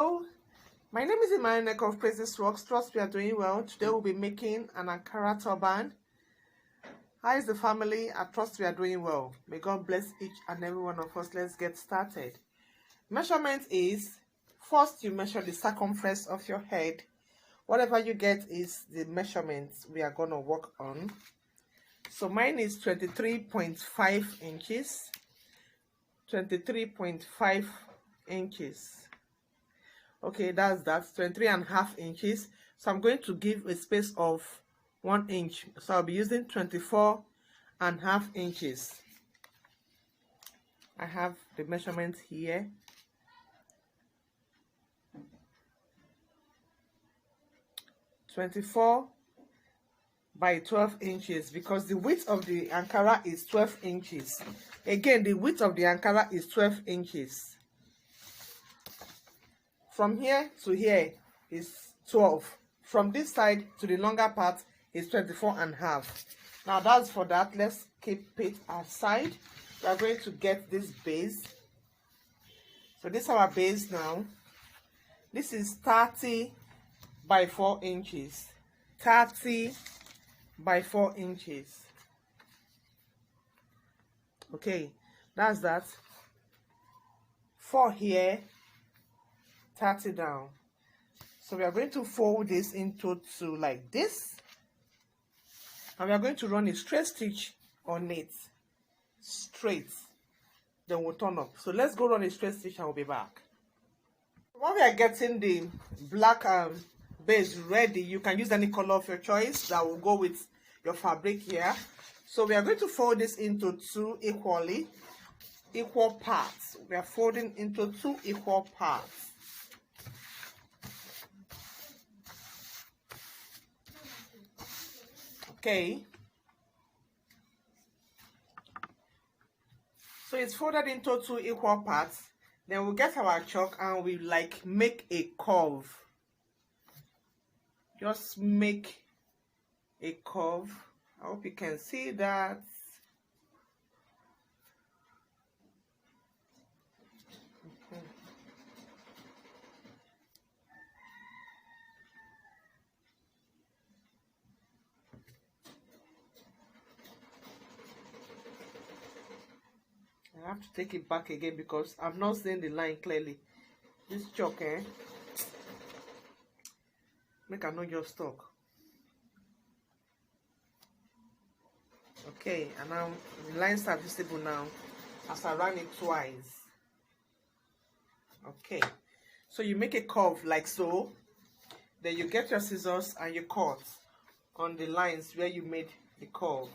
Hello, my name is Emmanuel of Praises Works. Trust we are doing well. Today we'll be making an Ankara turban. How is the family? I trust we are doing well. May God bless each and every one of us. Let's get started. Measurement is, first you measure the circumference of your head. Whatever you get is the measurements we are going to work on. So mine is 23.5 inches. 23.5 inches. Okay, that's 23.5 inches. So I'm going to give a space of 1 inch. So I'll be using 24.5 inches. I have the measurement here. (24 by 12 inches) because the width of the Ankara is 12 inches. Again, the width of the Ankara is 12 inches. From here to here is 12. From this side to the longer part is 24.5. Now that's for that. Let's keep it aside. We are going to get this base. So this is our base now. This is 30 by 4 inches. 30 by 4 inches. Okay, that's that. 4 here, 30 down. So we are going to fold this into two like this, and we are going to run a straight stitch on it, straight, then we'll turn up. So let's go run a straight stitch and we'll be back. When we are getting the black base ready, you can use any color of your choice that will go with your fabric here. So we are going to fold this into two equal parts. We are folding into two equal parts. Okay, so it's folded into two equal parts. Then we'll get our chalk and we make a curve. Just make a curve. I hope you can see that. I have to take it back again because I'm not seeing the line clearly. This chalk, make I know your stock. Okay, and now the lines are visible now as I ran it twice. Okay, so you make a curve like so. Then you get your scissors and you cut on the lines where you made the curve.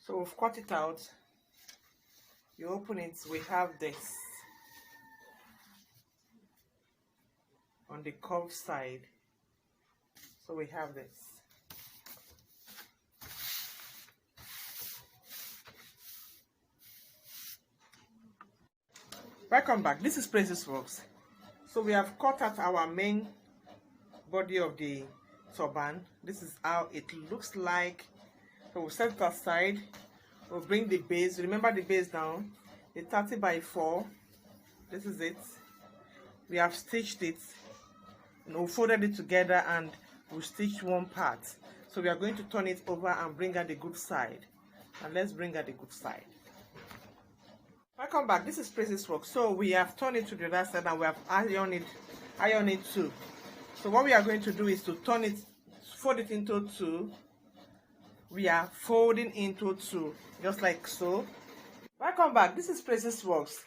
So we've cut it out. You open it, we have this on the curved side. So we have this. Welcome back. This is Praises Works. So we have cut out our main body of the turban. This is how it looks like. So we'll set it aside. We'll bring the base. Remember the base down. The 30 by 4. This is it. We have stitched it. We'll folded it together and we'll stitch one part. So we are going to turn it over and bring out the good side. And let's bring out the good side. Welcome back. This is Praises Work. So we have turned it to the other side and we have ironed it too. So what we are going to do is to turn it, fold it into two. We are folding into two, just like so. Welcome back. This is Praises Works.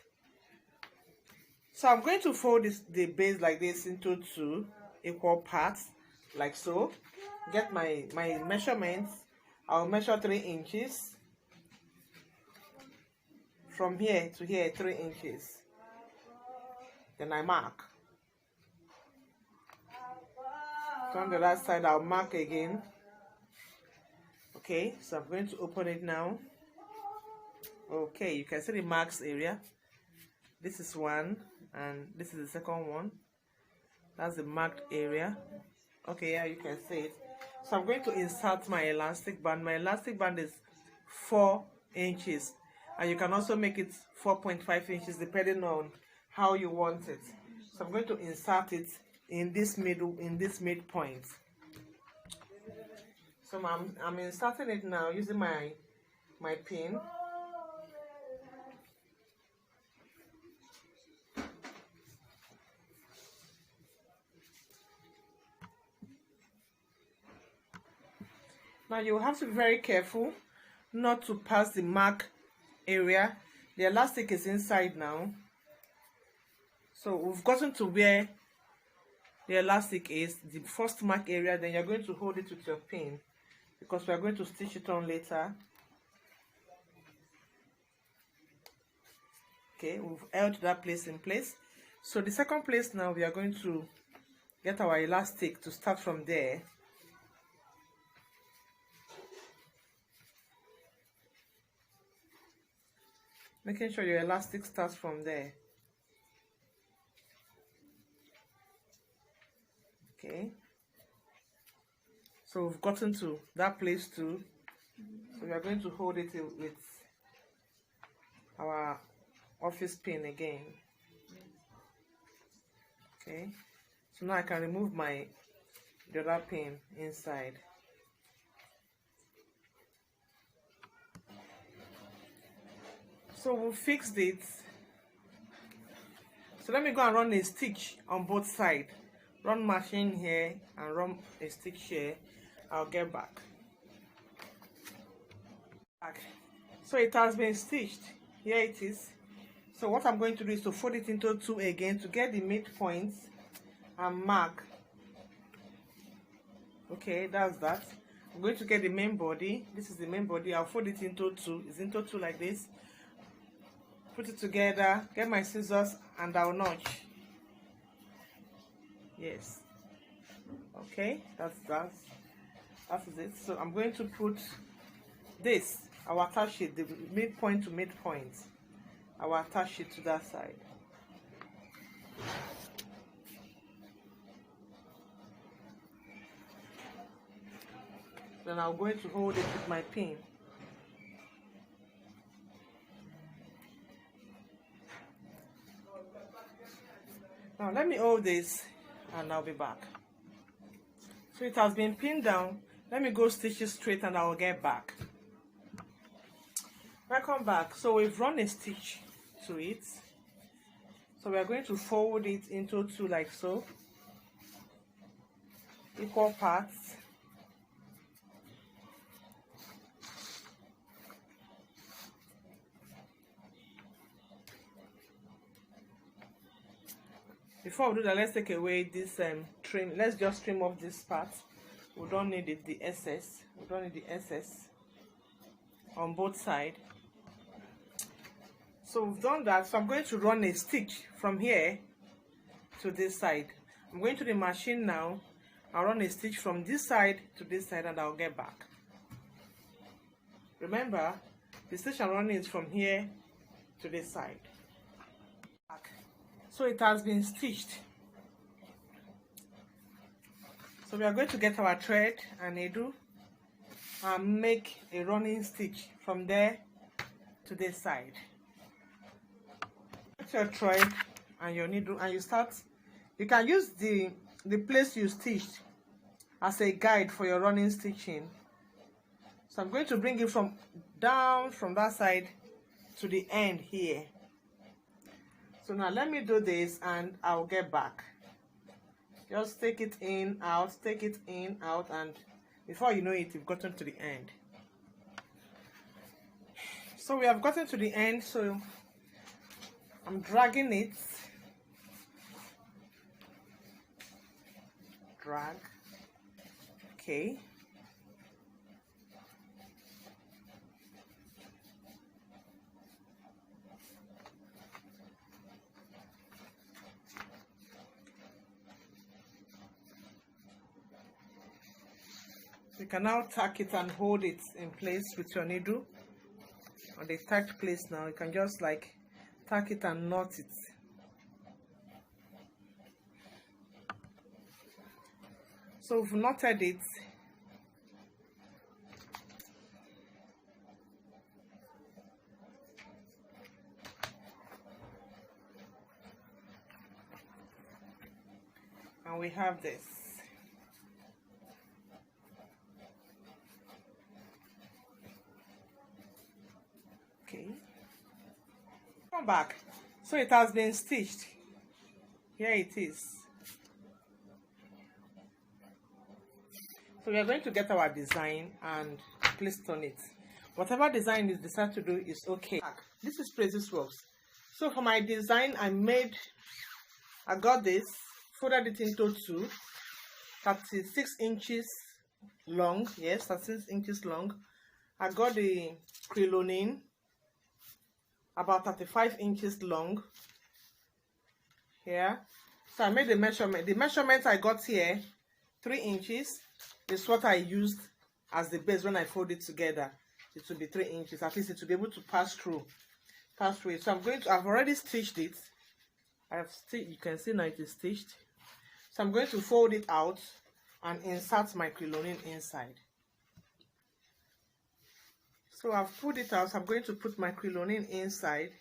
So I'm going to fold the base like this into two equal parts, like so. Get my measurements. I'll measure 3 inches. From here to here, 3 inches. Then I mark. Turn the right side, I'll mark again. Okay, so I'm going to open it now. Okay, you can see the marks area. This is one and this is the second one. That's the marked area. Okay, yeah, you can see it. So I'm going to insert my elastic band. My elastic band is 4 inches, and you can also make it 4.5 inches depending on how you want it. So I'm going to insert it in this midpoint. So I'm inserting it now using my pin. Now you have to be very careful not to pass the mark area. The elastic is inside now. So we've gotten to where the elastic is, the first mark area. Then you're going to hold it with your pin because we are going to stitch it on later. Okay, we've held that place in place. So the second place now, we are going to get our elastic to start from there. Making sure your elastic starts from there. Okay. So we've gotten to that place too. So we are going to hold it with our office pin again. Okay. So now I can remove the other pin inside. So we'll fix it. So let me go and run a stitch on both sides. Run machine here and run a stitch here. I'll get back. So it has been stitched. Here it is. So what I'm going to do is to fold it into 2 again to get the midpoint and mark. Okay, that's that. I'm going to get the main body. This is the main body. I'll fold it into 2. It's into 2 like this. Put it together. Get my scissors and I'll notch. Yes. Okay, that's it. So I'm going to put this. I'll attach it, the midpoint to midpoint. I will attach it to that side. Then I'm going to hold it with my pin. Now let me hold this and I'll be back. So it has been pinned down. Let me go stitch it straight and I'll get back. Welcome back. So we've run a stitch to it. So we are going to fold it into 2 like so. Equal parts. Before we do that, let's take away this trim. Let's just trim off this part. We don't need it, the excess. We don't need the excess on both sides. So we've done that. So I'm going to run a stitch from here to this side. I'm going to the machine now. I'll run a stitch from this side to this side and I'll get back. Remember, the stitch I'm running is from here to this side. So it has been stitched. So we are going to get our thread and needle and make a running stitch from there to this side. Get your thread and your needle and you start. You can use the place you stitched as a guide for your running stitching. So I'm going to bring it from down from that side to the end here. So now let me do this and I'll get back. Just take it in, out, take it in, out, and before you know it, you've gotten to the end. So we have gotten to the end, so I'm dragging it. Drag. Okay. You can now tack it and hold it in place with your needle. On the tacked place now, you can just like tack it and knot it. So we've knotted it. And we have this. Okay. Come back. So it has been stitched. Here it is. So we are going to get our design and place it on it. Whatever design you decide to do is okay. This is Praises Works. So for my design, I got this, folded it into two, 36 inches long. Yes, 36 inches long. I got the crinoline, about 35 inches long. Here. So I made the measurement. The measurement I got here, 3 inches, is what I used as the base when I fold it together. It will be 3 inches. At least it will be able to pass through it. So I've already stitched it. You can see now it is stitched. So I'm going to fold it out and insert my crinoline inside. So I've pulled it out. So I'm going to put my crinoline inside.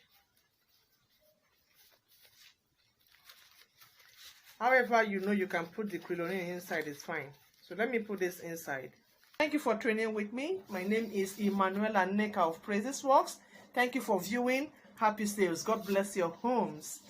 However, you can put the crinoline inside, it's fine. So let me put this inside. Thank you for training with me. My name is Emanuela Nneka of Praises Works. Thank you for viewing. Happy sales. God bless your homes.